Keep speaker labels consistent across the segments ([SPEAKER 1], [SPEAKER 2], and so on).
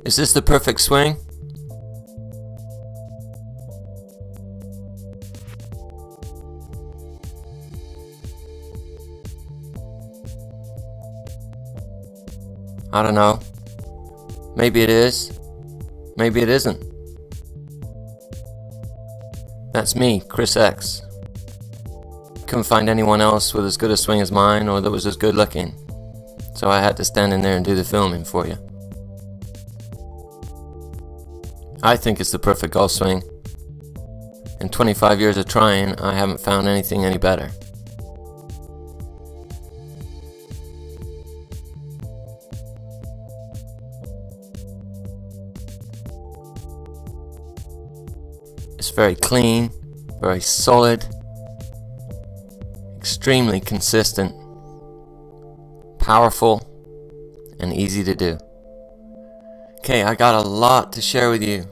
[SPEAKER 1] Is this the perfect swing? I don't know. Maybe it is. Maybe it isn't. That's me, Chris X. Couldn't find anyone else with as good a swing as mine or that was as good looking. So I had to stand in there and do the filming for you. I think it's the perfect golf swing. In 25 years of trying, I haven't found anything any better. It's very clean, very solid, extremely consistent, powerful, and easy to do. Okay, I got a lot to share with you,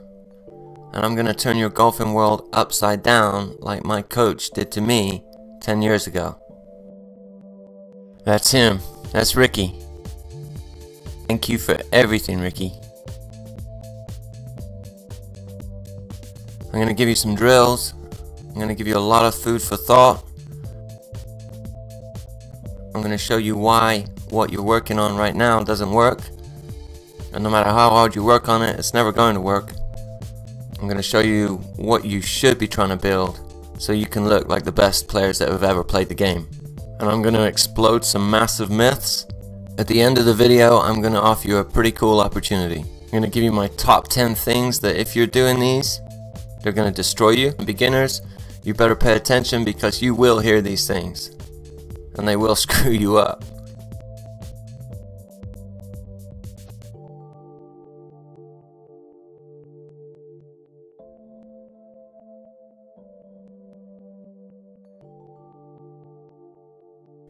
[SPEAKER 1] and I'm gonna turn your golfing world upside down like my coach did to me 10 years ago. That's him. That's Ricky. Thank you for everything, Ricky. I'm gonna give you some drills. I'm gonna give you a lot of food for thought. I'm gonna show you why what you're working on right now doesn't work. And no matter how hard you work on it, it's never going to work. I'm gonna show you what you should be trying to build so you can look like the best players that have ever played the game. And I'm gonna explode some massive myths. At the end of the video, I'm gonna offer you a pretty cool opportunity. I'm gonna give you my top 10 things that if you're doing these, they're going to destroy you. Beginners, you better pay attention because you will hear these things and they will screw you up.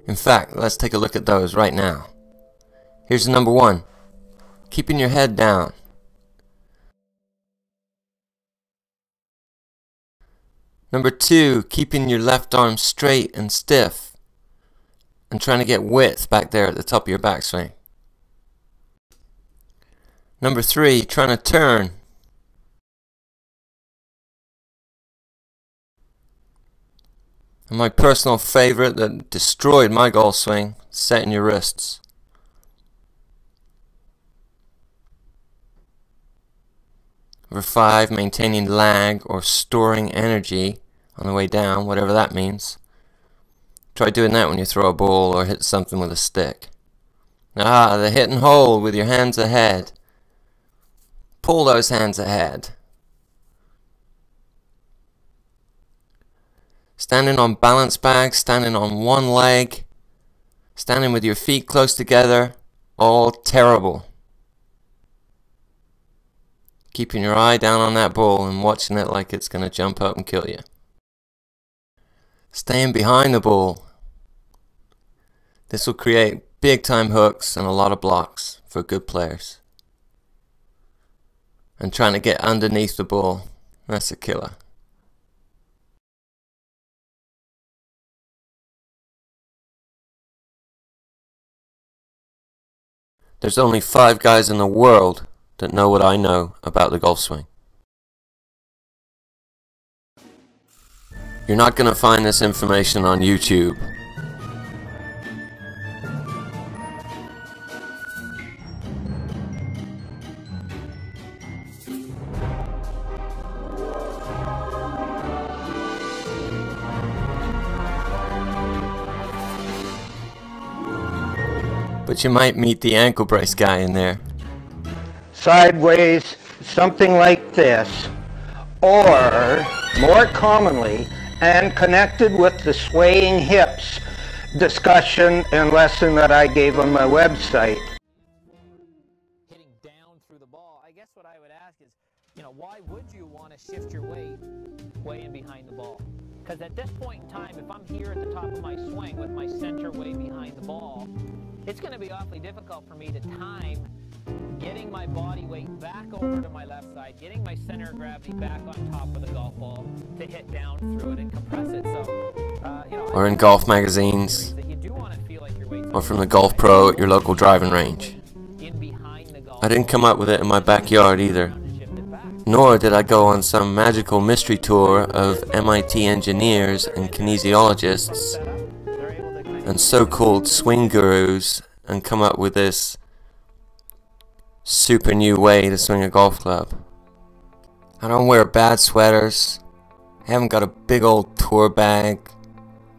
[SPEAKER 1] In fact, let's take a look at those right now. Here's number 1. Keeping your head down. Number 2, keeping your left arm straight and stiff and trying to get width back there at the top of your backswing. Number 3, trying to turn. And my personal favorite that destroyed my golf swing, setting your wrists. Number 5, maintaining lag or storing energy on the way down, whatever that means. Try doing that when you throw a ball or hit something with a stick. The hit and hold with your hands ahead. Pull those hands ahead. Standing on balance bags, standing on one leg, standing with your feet close together, all terrible. Keeping your eye down on that ball and watching it like it's going to jump up and kill you. Staying behind the ball. This will create big time hooks and a lot of blocks for good players. And trying to get underneath the ball, that's a killer. There's only 5 guys in the world that know what I know about the golf swing. You're not going to find this information on YouTube. But you might meet the ankle brace guy in there.
[SPEAKER 2] Sideways, something like this, or more commonly, and connected with the swaying hips discussion and lesson that I gave on my website.
[SPEAKER 3] Hitting down through the ball, I guess what I would ask is, why would you want to shift your weight way in behind the ball? Because at this point in time, if I'm here at the top of my swing with my center way behind the ball, it's going to be awfully difficult for me to time getting my body weight back over to my left side, getting my center of gravity back on top of the golf ball to hit down through it and compress it. So,
[SPEAKER 1] or in golf magazines, or from the Golf Pro at your local driving range.
[SPEAKER 3] In behind the golf
[SPEAKER 1] I didn't come up with it in my backyard either. Nor did I go on some magical mystery tour of MIT engineers and kinesiologists and so-called swing gurus and come up with this super new way to swing a golf club. I don't wear bad sweaters. I haven't got a big old tour bag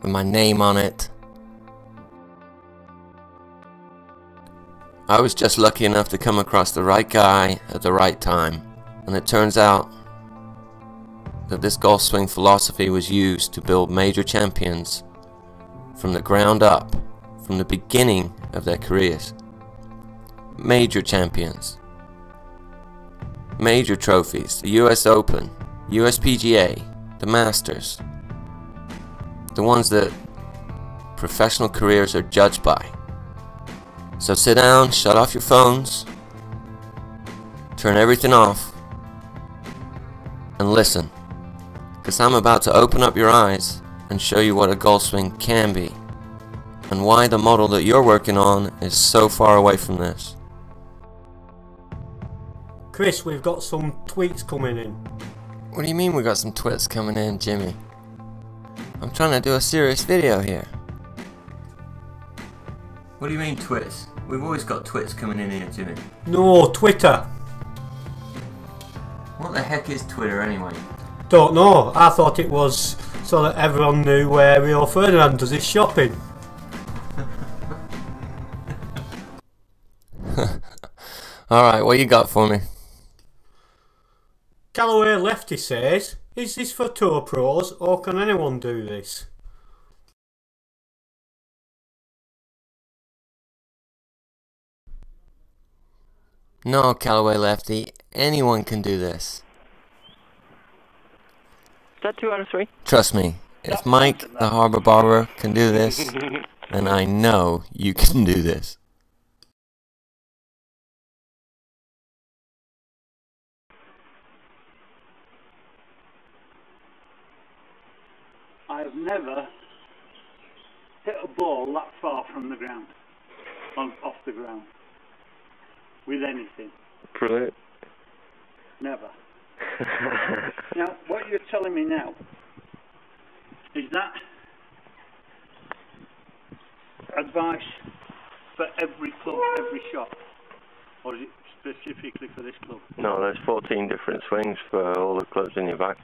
[SPEAKER 1] with my name on it. I was just lucky enough to come across the right guy at the right time. And it turns out that this golf swing philosophy was used to build major champions from the ground up, from the beginning of their careers. Major champions. Major trophies. The US Open, USPGA, the Masters. The ones that professional careers are judged by. So sit down, shut off your phones, turn everything off, and listen, because I'm about to open up your eyes and show you what a golf swing can be, and why the model that you're working on is so far away from this.
[SPEAKER 4] Chris, we've got some tweets coming in.
[SPEAKER 1] What do you mean we got some twits coming in, Jimmy? I'm trying to do a serious video here. What do you mean twits? We've always got twits coming in here, Jimmy.
[SPEAKER 4] No, Twitter.
[SPEAKER 1] What the heck is Twitter anyway?
[SPEAKER 4] Don't know. I thought it was so that everyone knew where Rio Ferdinand does his shopping.
[SPEAKER 1] Alright, what you got for me?
[SPEAKER 4] Callaway Lefty says, is this for tour pros or can anyone do this?
[SPEAKER 1] No, Callaway Lefty, anyone can do this.
[SPEAKER 5] Is that 2 out of 3?
[SPEAKER 1] Trust me, if Mike the Harbor Barber can do this, then I know you can do this.
[SPEAKER 6] I've never hit a ball that far from the ground, off the ground, with anything.
[SPEAKER 5] Brilliant.
[SPEAKER 6] Never. Now, what you're telling me now, is that advice for every club, every shot? Or is it specifically for this club?
[SPEAKER 5] No, there's 14 different swings for all the clubs in your bag.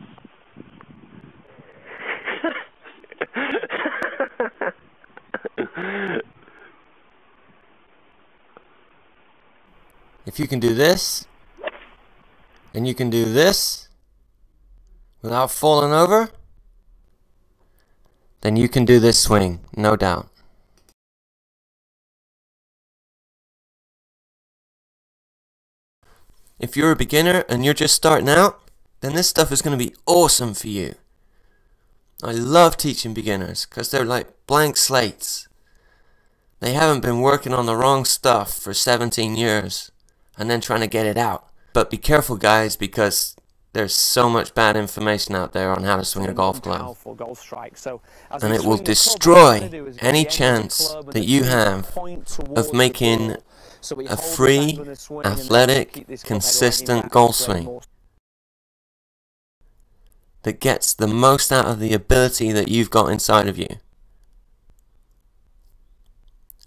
[SPEAKER 1] If you can do this, and you can do this, without falling over, then you can do this swing, no doubt. If you're a beginner and you're just starting out, then this stuff is going to be awesome for you. I love teaching beginners because they're like blank slates. They haven't been working on the wrong stuff for 17 years and then trying to get it out. But be careful, guys, because there's so much bad information out there on how to swing a golf club. And it will destroy any chance that you have of making a free, athletic, consistent golf swing that gets the most out of the ability that you've got inside of you.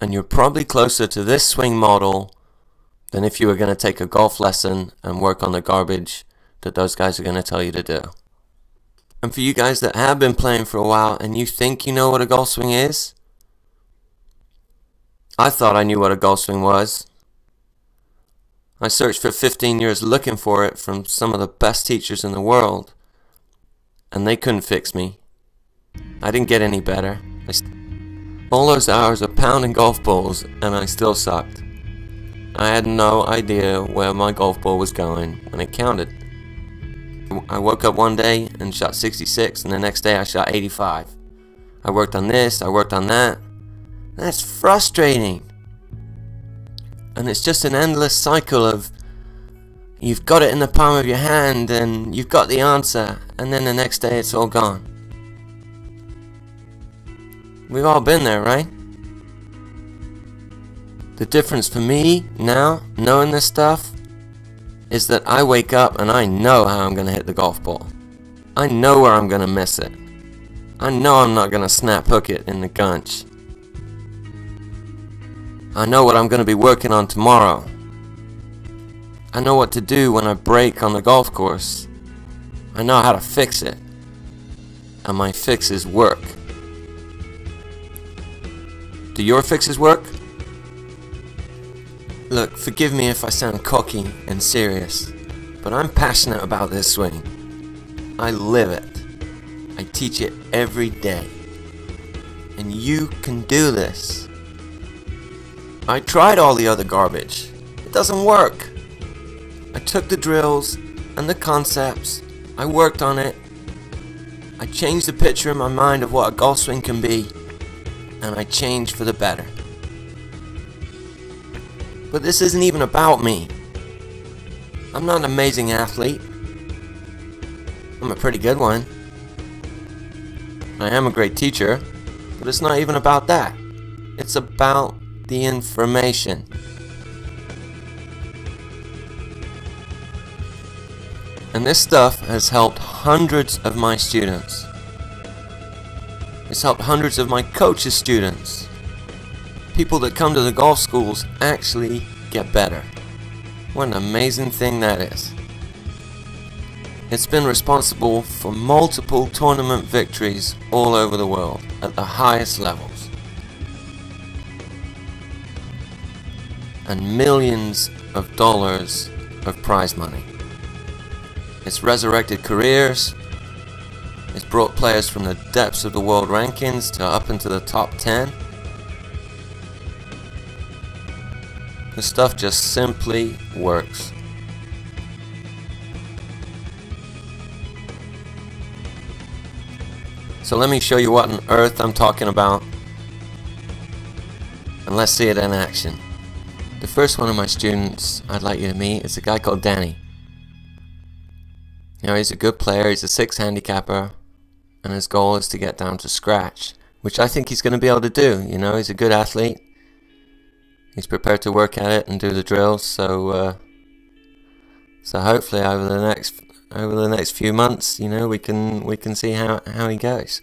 [SPEAKER 1] And you're probably closer to this swing model than if you were going to take a golf lesson and work on the garbage that those guys are going to tell you to do. And for you guys that have been playing for a while and you think you know what a golf swing is, I thought I knew what a golf swing was. I searched for 15 years looking for it from some of the best teachers in the world, and they couldn't fix me. I didn't get any better. All those hours of pounding golf balls, and I still sucked. I had no idea where my golf ball was going when it counted. I woke up one day and shot 66, and the next day I shot 85. I worked on this, I worked on that. That's frustrating. And it's just an endless cycle of you've got it in the palm of your hand and you've got the answer, and then the next day it's all gone. We've all been there, right? The difference for me now, knowing this stuff, is that I wake up and I know how I'm going to hit the golf ball. I know where I'm going to miss it. I know I'm not going to snap hook it in the gunch. I know what I'm going to be working on tomorrow. I know what to do when I break on the golf course. I know how to fix it. And my fixes work. Do your fixes work? Look, forgive me if I sound cocky and serious, but I'm passionate about this swing. I live it. I teach it every day. And you can do this. I tried all the other garbage. It doesn't work. I took the drills and the concepts. I worked on it. I changed the picture in my mind of what a golf swing can be. And I changed for the better. But this isn't even about me. I'm not an amazing athlete. I'm a pretty good one. I am a great teacher, but it's not even about that. It's about the information. And this stuff has helped hundreds of my students. It's helped hundreds of my coaches' students. People that come to the golf schools actually get better. What an amazing thing that is. It's been responsible for multiple tournament victories all over the world at the highest levels. And millions of dollars of prize money. It's resurrected careers. It's brought players from the depths of the world rankings to up into the top 10. The stuff just simply works. So let me show you what on earth I'm talking about. And let's see it in action. The first one of my students I'd like you to meet is a guy called Danny. You know, he's a good player, he's a 6 handicapper, and his goal is to get down to scratch, which I think he's going to be able to do. You know, he's a good athlete. He's prepared to work at it and do the drills, so hopefully over the next few months, you know, we can see how he goes.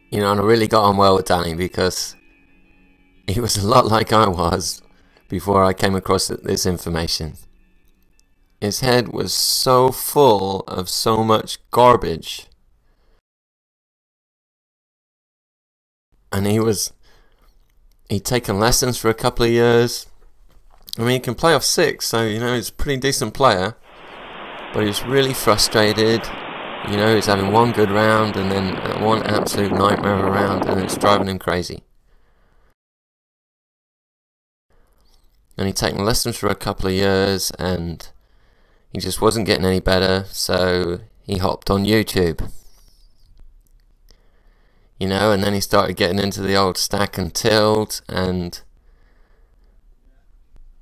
[SPEAKER 1] You know, and I really got on well with Danny because he was a lot like I was before I came across this information. His head was so full of so much garbage. And he'd taken lessons for a couple of years. I mean, he can play off 6, so, you know, he's a pretty decent player. But he was really frustrated. You know, he's having one good round and then one absolute nightmare of a round, and it's driving him crazy. And he'd taken lessons for a couple of years, and he just wasn't getting any better, so he hopped on YouTube. You know, and then he started getting into the old stack and tilt, and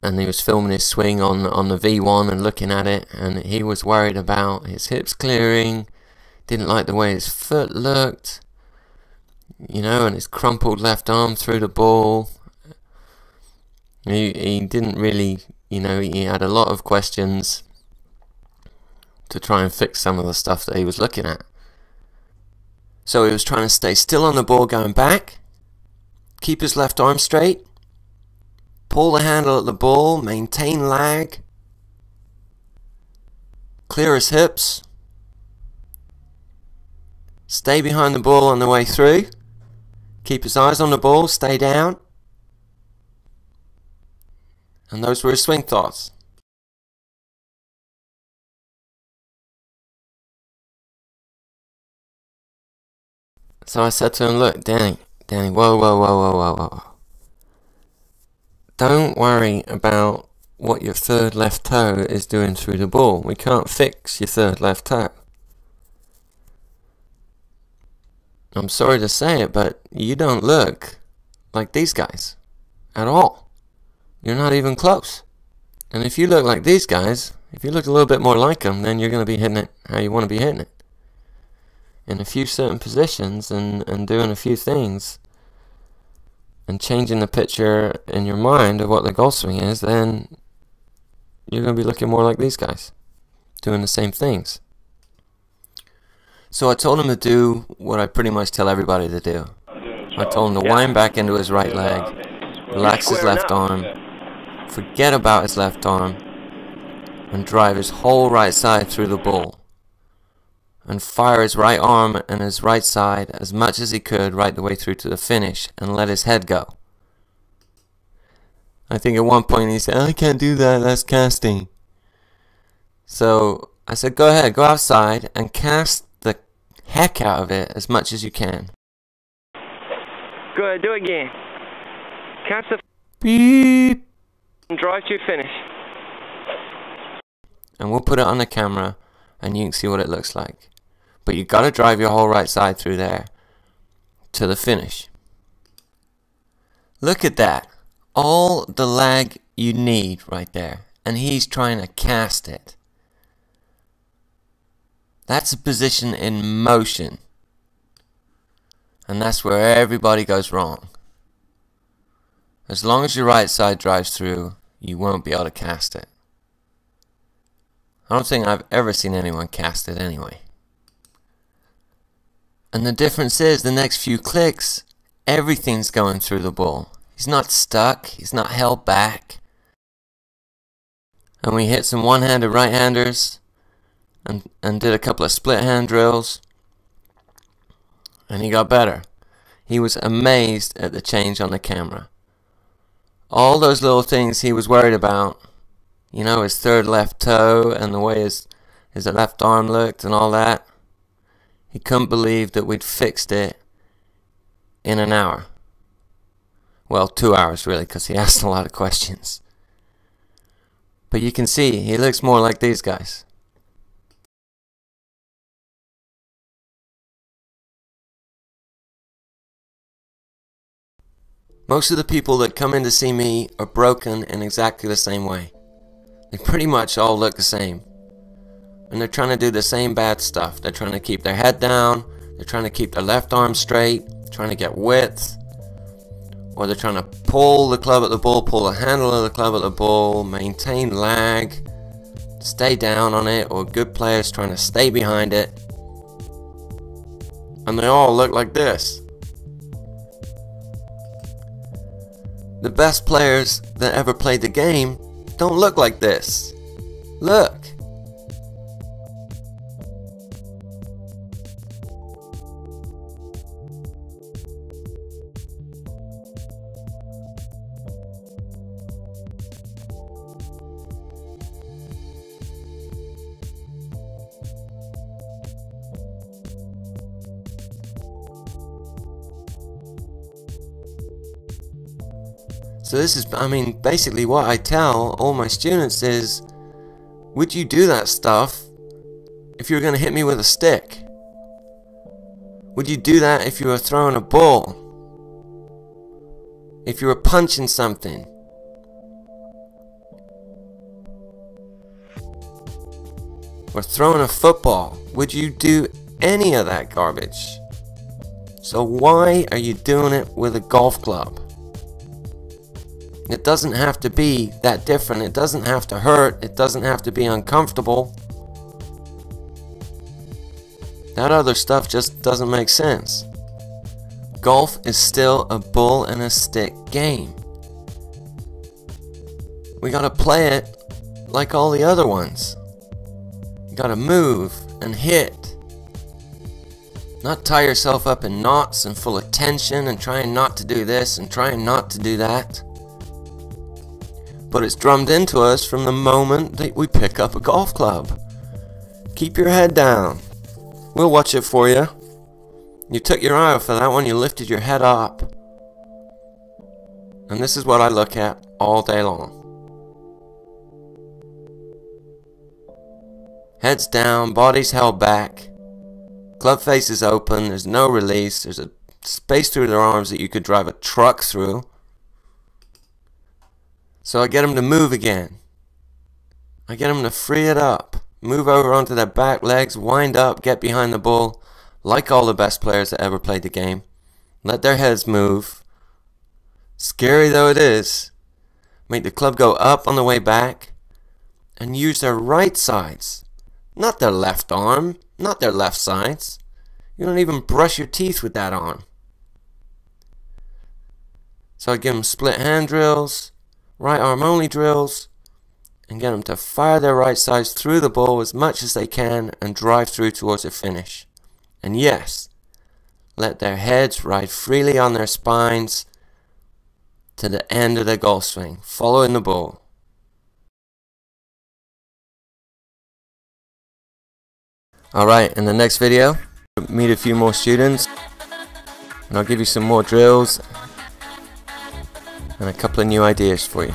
[SPEAKER 1] he was filming his swing on the V1 and looking at it, and he was worried about his hips clearing, didn't like the way his foot looked, you know, and his crumpled left arm through the ball. He didn't really, you know, he had a lot of questions to try and fix some of the stuff that he was looking at. So he was trying to stay still on the ball going back, keep his left arm straight, pull the handle at the ball, maintain lag, clear his hips, stay behind the ball on the way through, keep his eyes on the ball, stay down. And those were his swing thoughts. So I said to him, look, Danny, whoa. Don't worry about what your third left toe is doing through the ball. We can't fix your third left toe. I'm sorry to say it, but you don't look like these guys at all. You're not even close. And if you look like these guys, if you look a little bit more like them, then you're going to be hitting it how you want to be hitting it. In a few certain positions and doing a few things and changing the picture in your mind of what the golf swing is, then you're going to be looking more like these guys, doing the same things. So I told him to do what I pretty much tell everybody to do. I told him to wind back into his right leg, relax his left arm, forget about his left arm, and drive his whole right side through the bull. And fire his right arm and his right side as much as he could right the way through to the finish, and let his head go. I think at one point he said, "I can't do that, that's casting." So I said, go ahead, go outside and cast the heck out of it as much as you can.
[SPEAKER 5] Go ahead, do it again. Cast the
[SPEAKER 1] Beep.
[SPEAKER 5] and drive to finish.
[SPEAKER 1] And we'll put it on the camera and you can see what it looks like. But you gotta drive your whole right side through there to the finish. Look at that. All the lag you need right there. And he's trying to cast it. That's a position in motion. And that's where everybody goes wrong. As long as your right side drives through, you won't be able to cast it. I don't think I've ever seen anyone cast it anyway. And the difference is, the next few clicks, everything's going through the bull. He's not stuck, he's not held back. And we hit some one-handed right-handers and did a couple of split hand drills. And he got better. He was amazed at the change on the camera. All those little things he was worried about, you know, his third left toe and the way his left arm looked and all that, he couldn't believe that we'd fixed it in an hour. Well, 2 hours really, because he asked a lot of questions. But you can see, he looks more like these guys. Most of the people that come in to see me are broken in exactly the same way. They pretty much all look the same. And they're trying to do the same bad stuff. They're trying to keep their head down, they're trying to keep their left arm straight, trying to get width, or they're trying to pull the club at the bull, pull the handle of the club at the bull, maintain lag, stay down on it, or good players trying to stay behind it. And they all look like this. The best players that ever played the game don't look like this. Look. So this is, I mean, basically what I tell all my students is, would you do that stuff if you were going to hit me with a stick? Would you do that if you were throwing a bull? If you were punching something? Or throwing a football? Would you do any of that garbage? So why are you doing it with a golf club? It doesn't have to be that different. It doesn't have to hurt. It doesn't have to be uncomfortable. That other stuff just doesn't make sense. Golf is still a bull and a stick game. We gotta play it like all the other ones. You gotta move and hit. Not tie yourself up in knots and full of tension and trying not to do this and trying not to do that. But it's drummed into us from the moment that we pick up a golf club. Keep your head down. We'll watch it for you. You took your eye off of that one, you lifted your head up. And this is what I look at all day long. Head's down, body's held back. Club face is open, there's no release, there's a space through their arms that you could drive a truck through. So I get them to move again. I get them to free it up. Move over onto their back legs, wind up, get behind the bull, like all the best players that ever played the game. Let their heads move. scary though it is, make the club go up on the way back and use their right sides, not their left arm, not their left sides. You don't even brush your teeth with that arm. So I give them split hand drills, right arm only drills, and get them to fire their right sides through the ball as much as they can and drive through towards a finish. And yes, let their heads ride freely on their spines to the end of their golf swing, following the ball. Alright, in the next video, meet a few more students, and I'll give you some more drills and a couple of new ideas for you.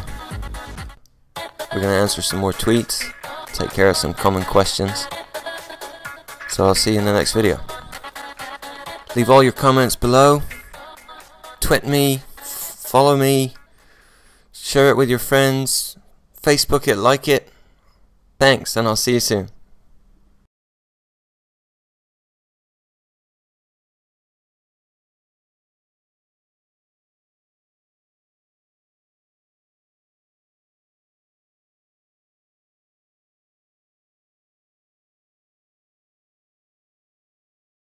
[SPEAKER 1] We're going to answer some more tweets, take care of some common questions. So I'll see you in the next video. Leave all your comments below. Tweet me, follow me, share it with your friends, Facebook it, like it. Thanks, and I'll see you soon.